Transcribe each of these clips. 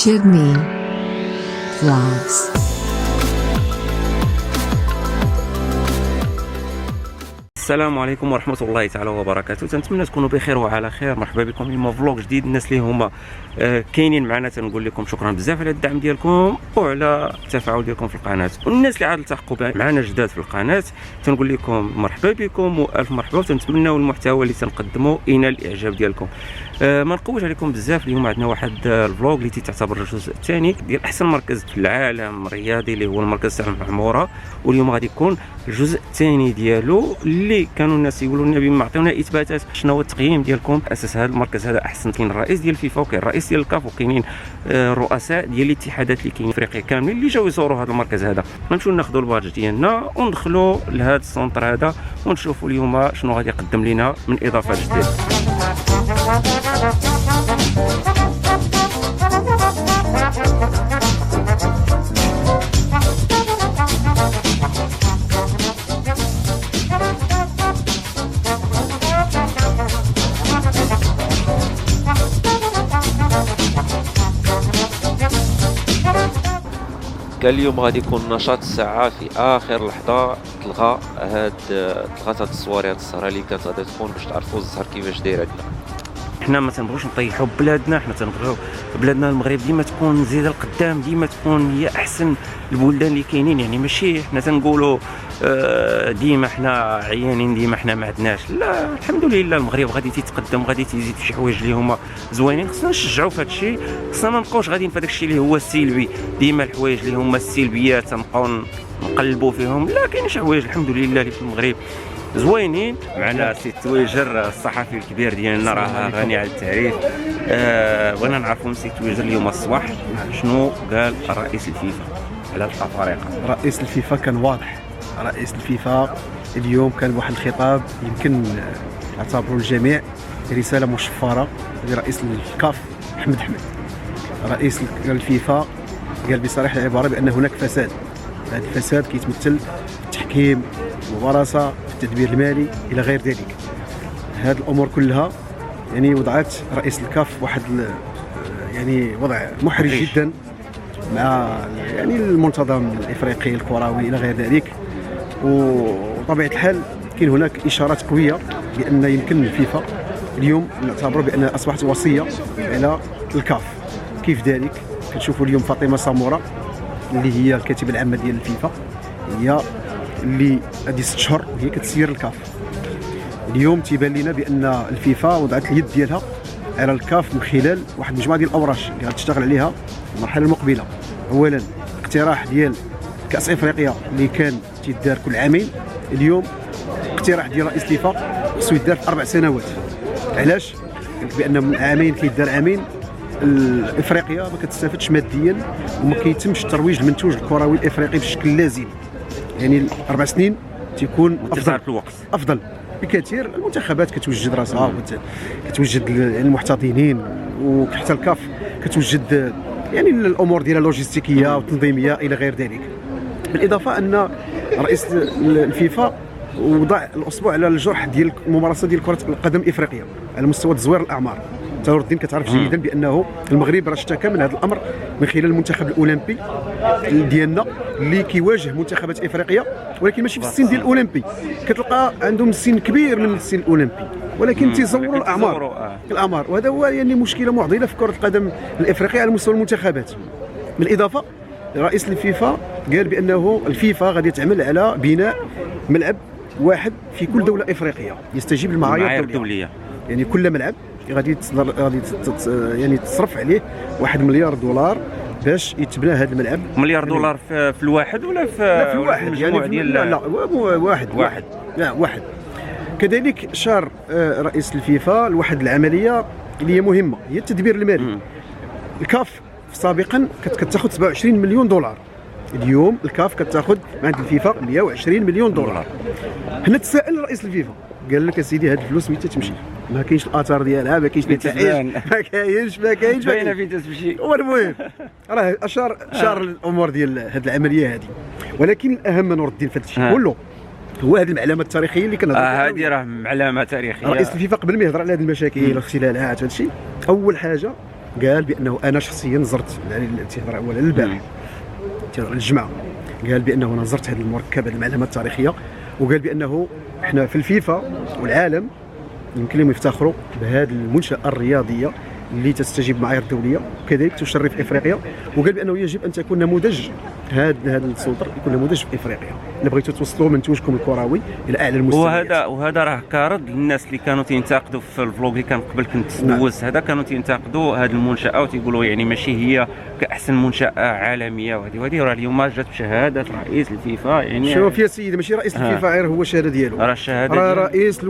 Kidney Vlogs. السلام عليكم ورحمة الله تعالى وبركاته. تنتمنى تكونوا بخير وعلى خير. مرحبا بكم اليوم فلوق جديد. الناس اللي هما كاينين معنا تنقول لكم شكرا بزاف على الدعم ديالكم وعلى التفاعل ديالكم في القناة، والناس اللي عاد التحقوا معنا جداد في القناة تنقول لكم مرحبا بكم والف مرحبا، وتنتمنوا المحتوى اللي تنقدمه ينال الاعجاب ديالكم. ما نقوش عليكم بزاف. اليوم عندنا واحد الفلوق اللي تعتبر الجزء الثاني ديال احسن مركز في العالم الرياضي اللي هو المركز تاع المعموره، واليوم غادي يكون الجزء الثاني ديالو اللي كانوا الناس يقولوا لنا بما عطيونا اثباتات. شنو هو التقييم ديالكم اساس هذا المركز هذا احسن؟ كاين الرئيس ديال الفيفا وكاين الرئيس ديال الكاف وكاينين الرؤساء ديال الاتحادات اللي كاينين في افريقيا كاملين اللي جاوا يزوروا هذا المركز هذا. نمشيو ناخذوا الباج ديالنا وندخلوا لهذا السونتر هذا ونشوفوا اليوم شنو غادي يقدم لنا من اضافات جديده. كان اليوم غادي يكون نشاط الساعة في آخر لحظة تلغات هاد الصواري، هاد السهرة اللي كانت غادي تكون باش تعرفوا الزهر كيفاش داير عندنا. حنا ما تنبغيوش نطيحوا بلادنا، حنا تنبغيو بلادنا المغرب ديما تكون زيادة القدام، ديما تكون هي احسن البلدان اللي كاينين. يعني ماشي حنا تنقولوا ديما حنا عيانين، ديما حنا ما عندناش. لا، الحمد لله المغرب غادي تيتقدم، غادي تيزيد في شي حوايج اللي هما زوينين. خصنا نشجعوا في هذا الشيء، خصنا ما نبقاوش غاديين في هذاك الشيء اللي هو السلبي. ديما الحوايج اللي هما السلبيات تنبقاو نقلبوا فيهم. لا، كاين شي حوايج الحمد لله اللي في المغرب زوينين. معنا سي تويجر الصحفي الكبير ديالنا راه غني على التعريف. بغينا نعرفوا من سي تويجر اليوم الصباح شنو قال رئيس الفيفا على الافارقه. رئيس الفيفا كان واضح. رئيس الفيفا اليوم كان بواحد الخطاب يمكن اعتبروا الجميع رساله مشفره لرئيس الكاف محمد حمد. رئيس الفيفا قال بصريح العباره بان هناك فساد. هذا الفساد كيتمثل في التحكيم، الممارسه، في التدبير المالي الى غير ذلك. هذه الامور كلها يعني وضعت رئيس الكاف واحد يعني وضع محرج جدا مع يعني المنتظم الافريقي الكروي الى غير ذلك. وطبيعه الحال كاين هناك اشارات قويه بان يمكن الفيفا اليوم نعتبروا بان اصبحت وصيه على الكاف. كيف ذلك كنشوفوا اليوم فاطمه سامورا اللي هي الكاتبه العامه ديال الفيفا، هي اللي هذه 6 شهور وهي كتسير الكاف. اليوم تيبان لنا بان الفيفا وضعت اليد ديالها على الكاف من خلال واحد المجموعه ديال الاوراش اللي غتشتغل عليها في المرحله المقبله. اولا اقتراح ديال كاس افريقيا اللي كان تيدار كل عامين، اليوم اقتراح ديال رئيس الفيفا خصو يدار في 4 سنوات. علاش؟ بان من عامين كيدار عامين افريقيا ما كتستافدش ماديا وما كيتمش ترويج المنتوج الكروي الافريقي بشكل لازم. يعني 4 سنين تيكون افضل في الوقت، افضل بكثير. المنتخبات كتوجد راسها كتوجد المحتضنين، وحتى الكاف كتوجد يعني الامور ديالها لوجستيكيه وتنظيميه الى غير ذلك. بالاضافه ان رئيس الفيفا وضع الاصبع على الجرح ديال الممارسه ديال كره القدم الافريقيه على مستوى تزوير الاعمار. نور الدين كتعرف جيدا بانه المغرب راه اشتكى من هذا الامر من خلال المنتخب الاولمبي ديالنا اللي كيواجه منتخبات افريقيا، ولكن ماشي في السن ديال الاولمبي. كتلقى عندهم سن كبير من السن الاولمبي ولكن تيزوروا الاعمار وهذا هو يعني مشكله معضله في كره القدم الافريقيه على مستوى المنتخبات. بالاضافه رئيس الفيفا قال بانه الفيفا غادي تعمل على بناء ملعب واحد في كل دوله افريقيه يستجيب للمعايير الدوليه. يعني كل ملعب غادي يعني تصرف عليه 1 مليار دولار باش يتبنى هذا الملعب. مليار دولار في الواحد ولا في الواحد؟ يعني ديال لا واحد. لا واحد. كذلك شار رئيس الفيفا لواحد العمليه اللي هي مهمه، هي التدبير المالي. الكاف سابقا كتاخذ 27 مليون دولار، اليوم الكاف كتاخذ عند الفيفا 120 مليون دولار. هنا تساءل رئيس الفيفا قال لك اسيدي هذه الفلوس وين تمشي؟ ما كاينش الاثار ديالها، ما كاينش النتائج، ما كاينش باينه فين تمشي. هو المهم راه شار الامور ديال هذه العمليه هذه. ولكن الاهم نور الدين في هذا الشيء كله هو هذه المعلومه التاريخيه اللي كنهضروا عليها. هذه راه علامه تاريخيه. رئيس الفيفا قبل ما يهضر على هذه المشاكل والاختلالات هذا الشيء، اول حاجه قال بانه انا شخصيا زرت تيهضر اولا البارح تيهضر الجمعه، قال بانه انا زرت هذا المركب هذه المعلومات التاريخيه، وقال بانه احنا في الفيفا والعالم يمكن لهم يفتخروا بهذه المنشاه الرياضيه اللي تستجيب المعايير الدوليه وكذلك تشرف افريقيا، وقال بانه يجب ان تكون نموذج هذا السلطه يكون نموذج في افريقيا الا بغيتوا توصلوا منتوجكم الكروي الى اعلى المستويات. وهذا راه كارد للناس اللي كانوا تينتقدوا في الفلوق اللي كان قبل كنت دوزت هذا، كانوا تينتقدوا هذه المنشاه وتيقولوا يعني ماشي هي كاحسن منشاه عالميه، وهذه راه اليوم جات بشهاده رئيس الفيفا. يعني شوف يا سيدي ماشي رئيس الفيفا غير هو الشهاده ديالو، راه الشهاده راه رئيس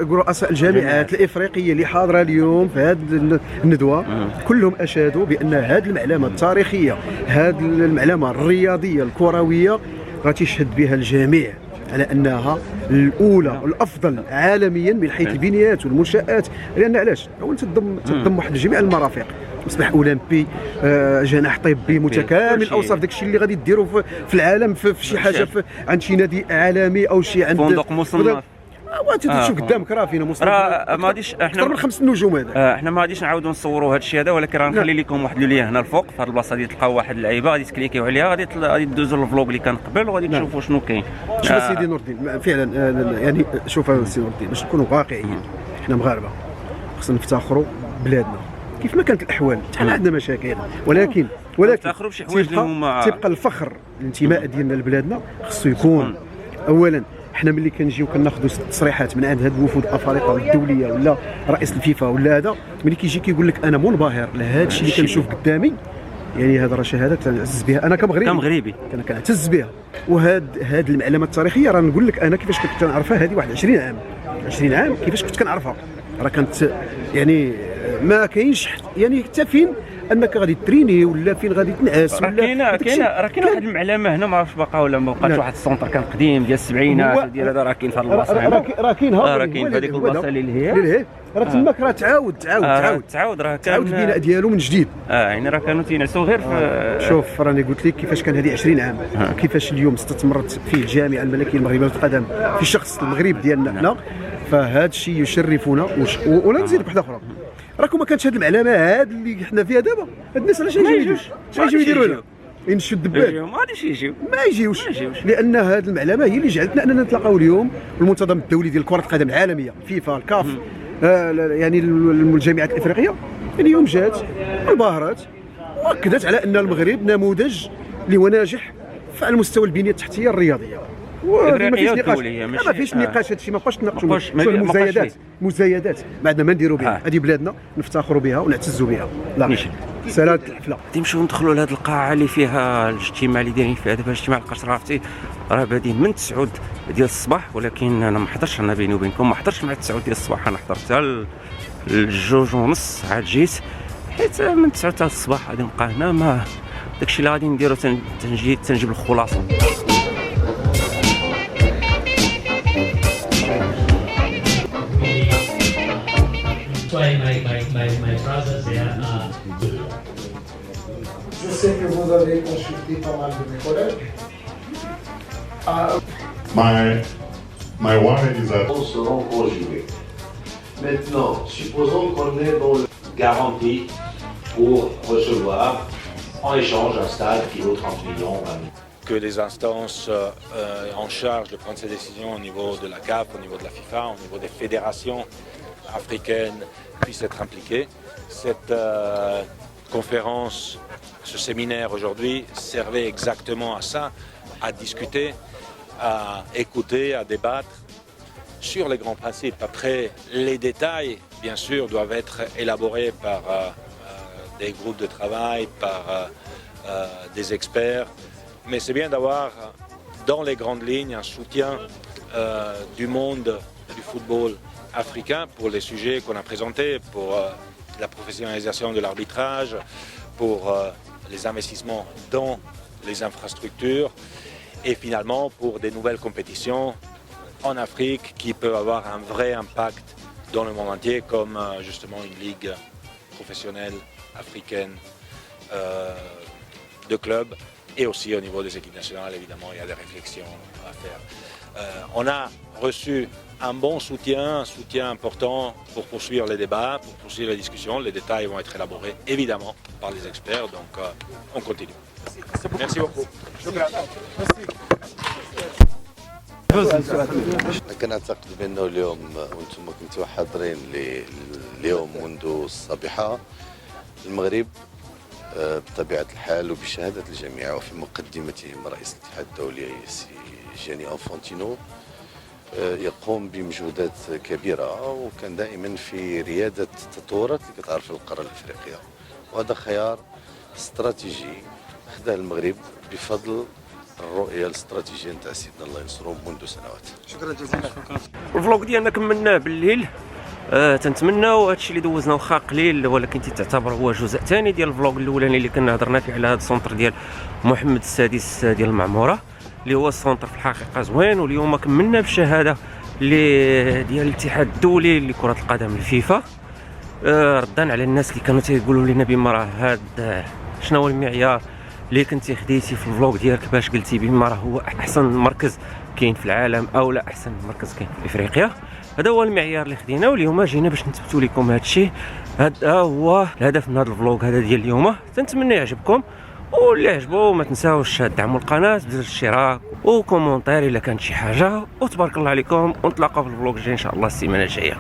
رؤساء الجامعات الافريقيه اللي حاضره اليوم في هذه الندوه كلهم اشادوا بان هذه المعلمه التاريخيه هذه المعلمه الرياضيه الكرويه راه تشهد بها الجميع على انها الاولى والافضل عالميا من حيث البنيات والمنشات. لان علاش؟ اولا تضم واحد جميع المرافق، مسبح اولمبي، جناح طبي متكامل، اوصاف داكشي اللي غادي ديروا في العالم في شي حاجه عند شي نادي عالمي او شي عند فندق مصنف. تشوف قدامك راه فينا مصنف، راه ما غاديش احنا اكثر من 5 نجوم هذا. احنا ما غاديش نعاودوا نصوروا هذا الشيء هذا، ولكن راه نخلي لكم واحد اللي هنا الفوق في هذه البلاصه غادي تلقاو واحد اللعيبه غادي تكليكيو عليها، غادي تدوزوا للفلوق اللي كان قبل وغادي تشوفوا شنو كاين. شوف سيدي نور الدين فعلا يعني شوف سيدي نور الدين باش نكونوا واقعيين، احنا مغاربه خصنا نفتخروا بلادنا كيف ما كانت الاحوال، حنا عندنا مشاكل ولكن نفتخروا بشي حوايج اللي هما تبقى الفخر الانتماء ديالنا لبلادنا خصو يكون اولا. حنا ملي كنجيو كناخذوا تصريحات من عند هاد الوفود الافارقه والدوليه ولا رئيس الفيفا ولا هذا، ملي كيجي كيقول لك انا منبهر لهذا الشيء اللي كنشوف قدامي، يعني هذا راه شهاده كنعزز بها انا كمغربي انا كنعتز بها. وهاد المعلومه التاريخيه راه نقول لك انا كيفاش كنت كنعرفها هذه واحد 20 عام كيفاش كنت كنعرفها، راه كانت يعني ما كاينش يعني حتى فين انك غادي تريني ولا فين غادي تنعس ولا كاينه واحد المعلمه هنا ما عرفتش باقا ولا ما بقاش، واحد السونتر كان قديم ديال السبعينات ديال هذا راه كاين في هذه البلاصه، راه كاين في هذيك البلاصه اللي هي راه تماك راه تعاود راه كان البناء ديالو من جديد. يعني راه كانوا تينعسوا غير في شوف راني قلت لك كيفاش كان هذه 20 عام كيفاش اليوم استثمرت فيه الجامعه الملكيه المغربيه للقدم في شخص المغرب ديالنا حنا، فهذا الشيء يشرفنا. ولا نزيد بواحده اخرى، راكم ما كانتش هذه المعلمه هذه اللي حنا فيها دابا، هاد الناس علاش يجيو يديروا لنا ينشوا الدبال؟ ما غاديش يجيو، ما يجيوش لان هذه المعلمه هي اللي جعلتنا اننا نتلاقاو اليوم. المنتظم الدولي ديال كره القدم العالميه فيفا الكاف يعني الجامعات الافريقيه اليوم جات وباهرات واكدت على ان المغرب نموذج اللي هو ناجح على مستوى البنيه التحتيه الرياضيه. ما فيش نقاش هادشي، ما بقاش نناقشوا المزايدات ما عندنا ما نديروا بها، هذه بلادنا نفتخروا بها ونعتزوا بها. لا سلامة الحفله. نمشيو ندخلوا لهذه القاعه اللي فيها الاجتماع اللي دايرين فيها دابا، اجتماع القشرافتي راه بادي من 9 ديال الصباح، ولكن انا ما حضرتش، انا بيني وبينكم ما حضرتش مع 9 ديال الصباح، انا حضرت حتى الجوج ونص عاد جيت، حيت من 9 تاع الصباح غادي نبقى هنا. ما داكشي اللي غادي نديرو تنجيب الخلاصه. My brothers there are. Je sais que vous avez consulté pas mal de mes collègues. My worry is that seront conjugués. Maintenant, supposons qu'on est dans le garantie pour recevoir en échange un stade qui vaut 30 millions. 20 millions. Que les instances en charge de prendre ces décisions au niveau de la CAF, au niveau de la FIFA, au niveau des fédérations africaines puissent être impliquées. Cette conférence, ce séminaire aujourd'hui servait exactement à ça, à discuter, à écouter, à débattre sur les grands principes. Après, les détails, bien sûr, doivent être élaborés par des groupes de travail, par des experts. Mais c'est bien d'avoir dans les grandes lignes un soutien du monde du football africain pour les sujets qu'on a présentés, pour la professionnalisation de l'arbitrage, pour les investissements dans les infrastructures et finalement pour des nouvelles compétitions en Afrique qui peuvent avoir un vrai impact dans le monde entier, comme justement une ligue professionnelle africaine de clubs Et aussi au niveau des équipes nationales, évidemment, il y a des réflexions à faire. On a reçu un bon soutien, un soutien important pour poursuivre les débats, pour poursuivre les discussions. Les détails vont être élaborés, évidemment, par les experts. Donc, on continue. Merci beaucoup. كنعتقد بانه اليوم وانتم كنتوا حاضرين اليوم منذ الصباحه المغرب بطبيعه الحال وبشهاده الجميع وفي مقدمتهم رئيس الاتحاد الدولي سي جياني انفانتينو يقوم بمجهودات كبيره وكان دائما في رياده التطورات اللي كتعرف في القاره الافريقيه، وهذا خيار استراتيجي خداه المغرب بفضل الرؤيه الاستراتيجيه نتاع سيدنا الله ينصرو منذ سنوات. شكرا جزيلا. الفلوق ديالنا كملناه بالليل. تنتمناو هادشي اللي دوزنا واخا قليل ولكن تعتبر هو جزء ثاني ديال الفلوق الاولاني اللي كنا هضرنا فيه على هذا السونتر ديال محمد السادس ديال المعموره اللي هو السونتر في الحقيقه زوين. واليوم كملنا بالشهاده اللي ديال الاتحاد الدولي لكره القدم الفيفا، ردا على الناس اللي كانوا تيقولوا لنا بما راه هاد شنو هو المعيار اللي كنتي خديتي في الفلوق ديالك باش قلتي بما راه هو احسن مركز كاين في العالم او لا احسن مركز كاين في افريقيا. هذا هو المعيار اللي خديناه واليوم جينا باش نثبتوا لكم هذا الشيء. هذا هو الهدف من هذا الفلوق هذا ديال اليوم. تنتمنى يعجبكم، واللي عجبو ما تنساوش تدعموا القناه بالاشتراك وكومونتير الا كانت شي حاجه، وتبارك الله عليكم ونتلاقاو في الفلوق الجاي ان شاء الله السيمانه الجايه.